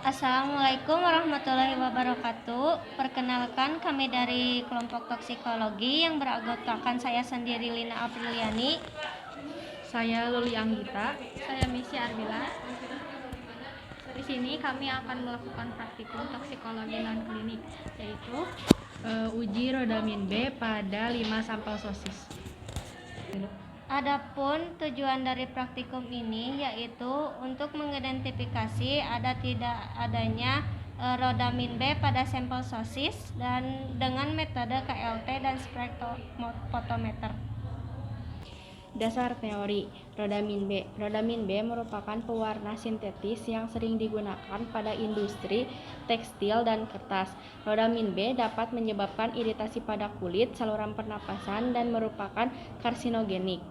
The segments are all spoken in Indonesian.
Assalamualaikum warahmatullahi wabarakatuh. Perkenalkan, kami dari kelompok toksikologi yang beranggotakan saya sendiri Lina Apriliani. Saya Luli Anggita. Saya Misi Arbila. Di sini kami akan melakukan praktikum toksikologi non-klinik, yaitu uji rodamin B pada 5 sampel sosis. Adapun tujuan dari praktikum ini yaitu untuk mengidentifikasi ada tidak adanya rodamin B pada sampel sosis dan dengan metode KLT dan spektrofotometer. Dasar teori rodamin B. Rodamin B merupakan pewarna sintetis yang sering digunakan pada industri tekstil dan kertas. Rodamin B dapat menyebabkan iritasi pada kulit, saluran pernapasan, dan merupakan karsinogenik.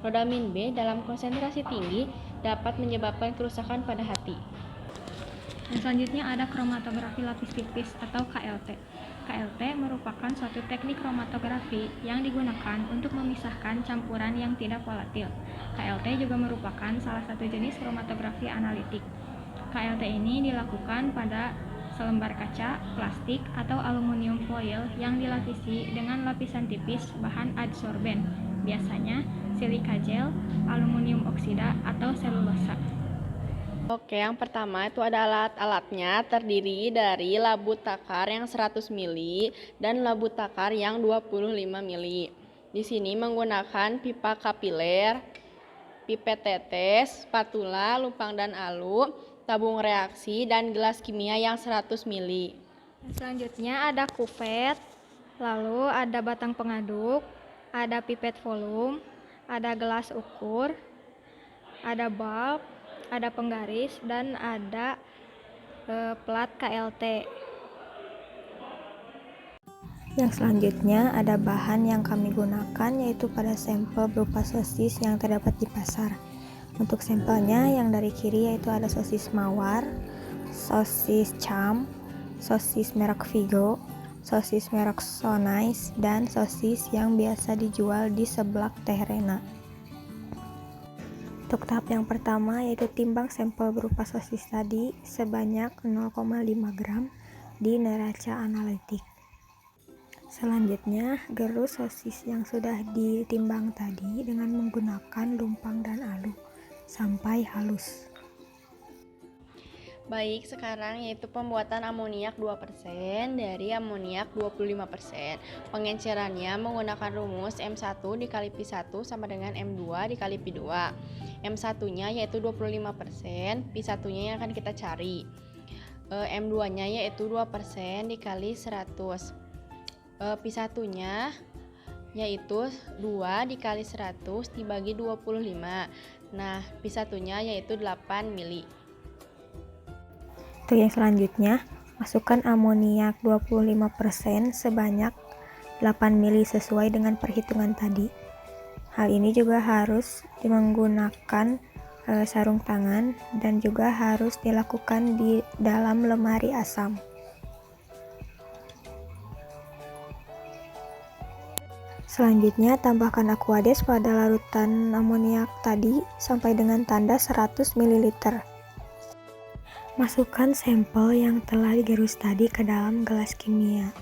Rodamin B dalam konsentrasi tinggi dapat menyebabkan kerusakan pada hati. Dan selanjutnya ada kromatografi lapis tipis atau KLT. KLT merupakan suatu teknik kromatografi yang digunakan untuk memisahkan campuran yang tidak volatil. KLT juga merupakan salah satu jenis kromatografi analitik. KLT ini dilakukan pada selembar kaca, plastik, atau aluminium foil yang dilapisi dengan lapisan tipis bahan adsorben, biasanya silika gel, aluminium oksida, atau selulosa. Oke, yang pertama itu ada alat-alatnya, terdiri dari labu takar yang 100 ml dan labu takar yang 25 ml. Di sini menggunakan pipa kapiler, pipet tetes, spatula, lupang dan alu, tabung reaksi, dan gelas kimia yang 100 ml. Selanjutnya ada kupet, lalu ada batang pengaduk, ada pipet volume, ada gelas ukur, ada bulb, ada penggaris, dan ada plat KLT. Yang selanjutnya ada bahan yang kami gunakan yaitu pada sampel berupa sosis yang terdapat di pasar. Untuk sampelnya yang dari kiri yaitu ada sosis mawar, sosis cam, sosis merek Vigo, sosis merek Sonais, dan sosis yang biasa dijual di seblak Teh Rena. Untuk tahap yang pertama yaitu timbang sampel berupa sosis tadi sebanyak 0,5 gram di neraca analitik. Selanjutnya gerus sosis yang sudah ditimbang tadi dengan menggunakan lumpang dan alu sampai halus. Baik, sekarang yaitu pembuatan amoniak 2% dari amoniak 25%. Pengencerannya menggunakan rumus M1 dikali Pi1 sama dengan M2 dikali Pi2. M1-nya yaitu 25%, Pi1-nya yang akan kita cari. M2-nya yaitu 2% dikali 100. Pi1-nya yaitu 2 dikali 100 dibagi 25. Nah, Pi1-nya yaitu 8 mili. Untuk yang selanjutnya, masukkan amoniak 25% sebanyak 8 mili sesuai dengan perhitungan tadi. Hal ini juga harus menggunakan sarung tangan dan juga harus dilakukan di dalam lemari asam. Selanjutnya, tambahkan aquades pada larutan amoniak tadi sampai dengan tanda 100 ml. Masukkan sampel yang telah digerus tadi ke dalam gelas kimia.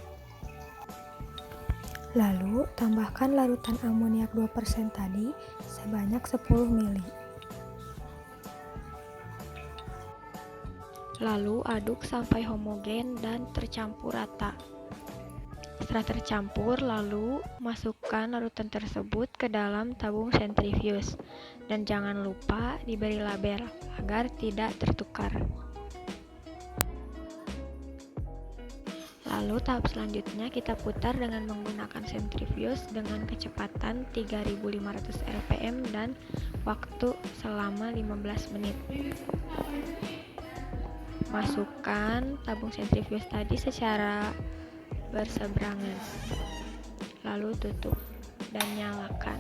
Lalu, tambahkan larutan amoniak 2% tadi sebanyak 10 ml. Lalu aduk sampai homogen dan tercampur rata. Setelah tercampur, lalu masukkan larutan tersebut ke dalam tabung sentrifuge dan jangan lupa diberi label agar tidak tertukar. Lalu tahap selanjutnya kita putar dengan menggunakan sentrifuge dengan kecepatan 3500 rpm dan waktu selama 15 menit. Masukkan tabung sentrifuge tadi secara berseberangan, lalu tutup dan nyalakan.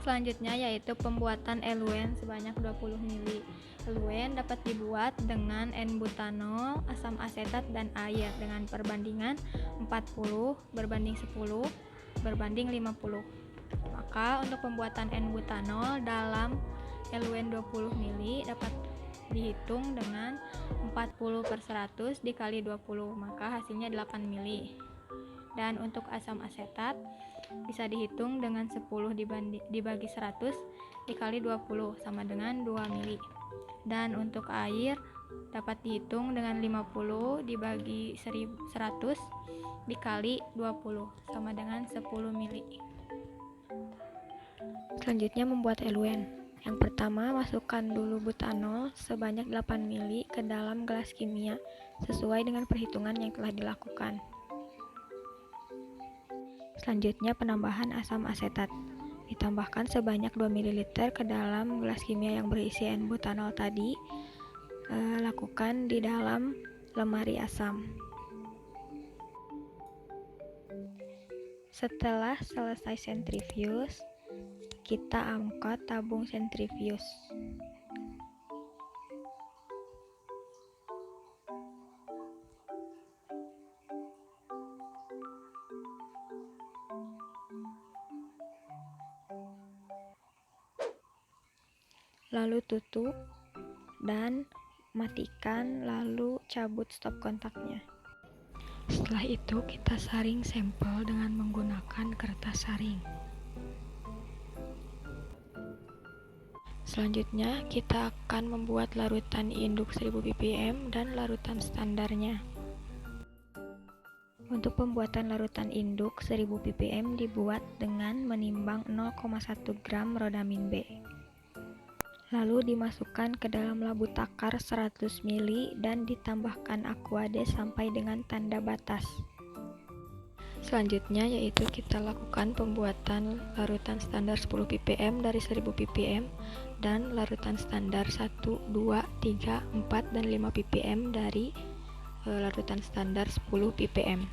Selanjutnya yaitu pembuatan eluen sebanyak 20 ml. Eluen dapat dibuat dengan N-butanol, asam asetat, dan air dengan perbandingan 40 berbanding 10 berbanding 50. Maka untuk pembuatan N-butanol dalam eluen 20 mili dapat dihitung dengan 40/100 dikali 20, maka hasilnya 8 mili. Dan untuk asam asetat bisa dihitung dengan 10 dibagi 100 dikali 20 sama dengan 2 mili. Dan untuk air dapat dihitung dengan 50 dibagi 100 dikali 20 sama dengan 10 mili. Selanjutnya membuat eluen. Yang pertama, masukkan dulu butanol sebanyak 8 mili ke dalam gelas kimia sesuai dengan perhitungan yang telah dilakukan. Selanjutnya penambahan asam asetat. Ditambahkan sebanyak 2 ml ke dalam gelas kimia yang berisi N-butanol tadi. Lakukan di dalam lemari asam. Setelah selesai sentrifuge, kita angkat tabung sentrifuge. Lalu tutup dan matikan, lalu cabut stop kontaknya. Setelah itu kita saring sampel dengan menggunakan kertas saring. Selanjutnya kita akan membuat larutan induk 1000 ppm dan larutan standarnya. Untuk pembuatan larutan induk 1000 ppm dibuat dengan menimbang 0,1 gram rodamin B. Lalu dimasukkan ke dalam labu takar 100 ml dan ditambahkan aquade sampai dengan tanda batas. Selanjutnya yaitu kita lakukan pembuatan larutan standar 10 ppm dari 1000 ppm dan larutan standar 1, 2, 3, 4, dan 5 ppm dari larutan standar 10 ppm.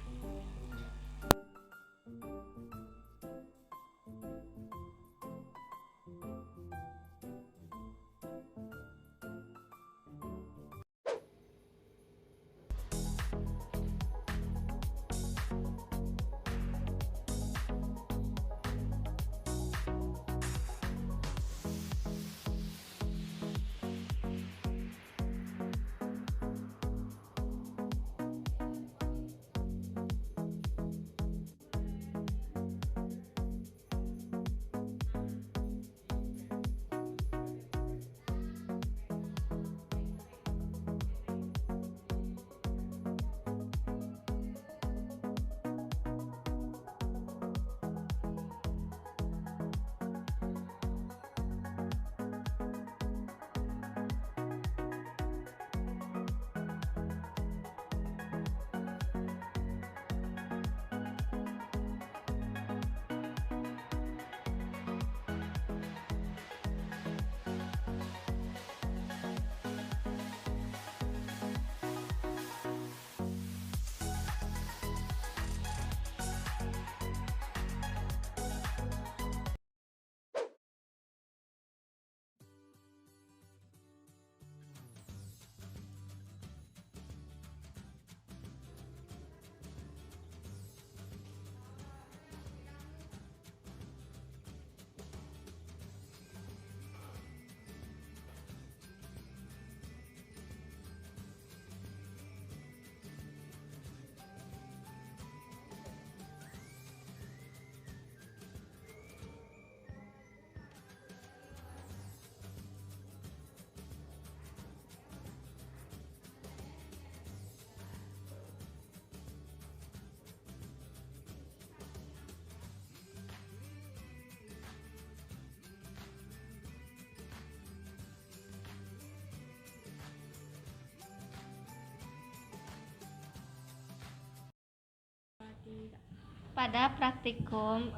Pada praktikum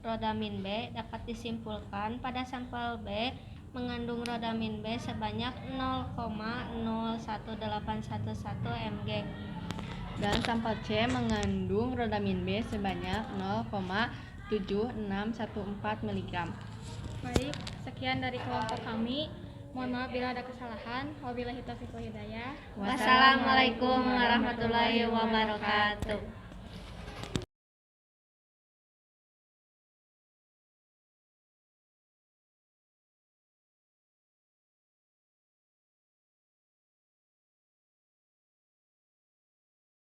rodamin B dapat disimpulkan pada sampel B mengandung rodamin B sebanyak 0,01811 mg Dan sampel C mengandung rodamin B sebanyak 0,7614 mg. Baik, sekian dari kelompok kami. Mohon maaf bila ada kesalahan. Wabillahi taufiq wal hidayah. Wassalamualaikum warahmatullahi wabarakatuh.